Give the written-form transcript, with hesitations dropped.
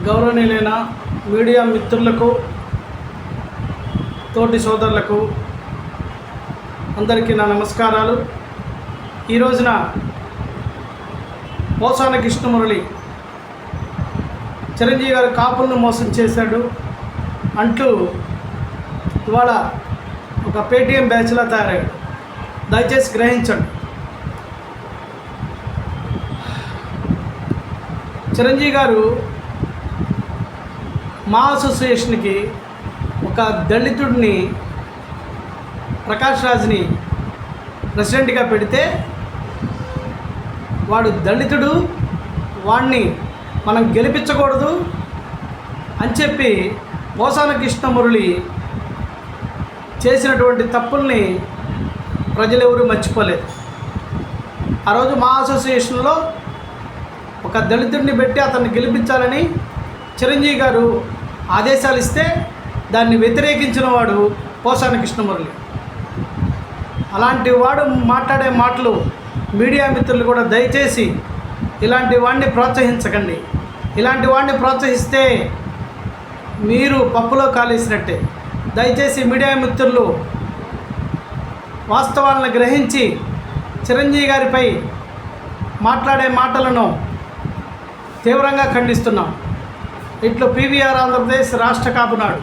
గౌరవనీయులైన మీడియా మిత్రులకు, తోటి సోదరులకు అందరికీ నా నమస్కారాలు. ఈ రోజున పోసాని కృష్ణమురళి చిరంజీవి గారు కాపులను మోసం చేశాడు అంటూ ఇవాళ ఒక పేటీఎం బ్యాచ్లా తయారయ్యాడు. దయచేసి గ్రహించండి. చిరంజీవి గారు మా అసోసియేషన్కి ఒక దళితుడిని, ప్రకాష్ రాజ్ని ప్రెసిడెంట్గా పెడితే వాడు దళితుడు, వాడిని మనం గెలిపించకూడదు అని చెప్పి పోసాని కృష్ణమురళి చేసినటువంటి తప్పుల్ని ప్రజలెవరూ మర్చిపోలేదు. ఆ రోజు మా అసోసియేషన్లో ఒక దళితుడిని పెట్టి అతన్ని గెలిపించాలని చిరంజీవి గారు ఆదేశాలు ఇస్తే దాన్ని వ్యతిరేకించిన వాడు పోసాని కృష్ణమురళి. అలాంటి వాడు మాట్లాడే మాటలు మీడియా మిత్రులు కూడా దయచేసి ఇలాంటి వాడిని ప్రోత్సహించకండి. ఇలాంటి వాడిని ప్రోత్సహిస్తే మీరు పప్పులో కాలేసినట్టే. దయచేసి మీడియా మిత్రులు వాస్తవాలను గ్రహించి చిరంజీవి గారిపై మాట్లాడే మాటలను తీవ్రంగా ఖండిస్తున్నాం. ఇట్లు పీవీఆర్ ఆంధ్రప్రదేశ్ రాష్ట్ర కాపునాడు.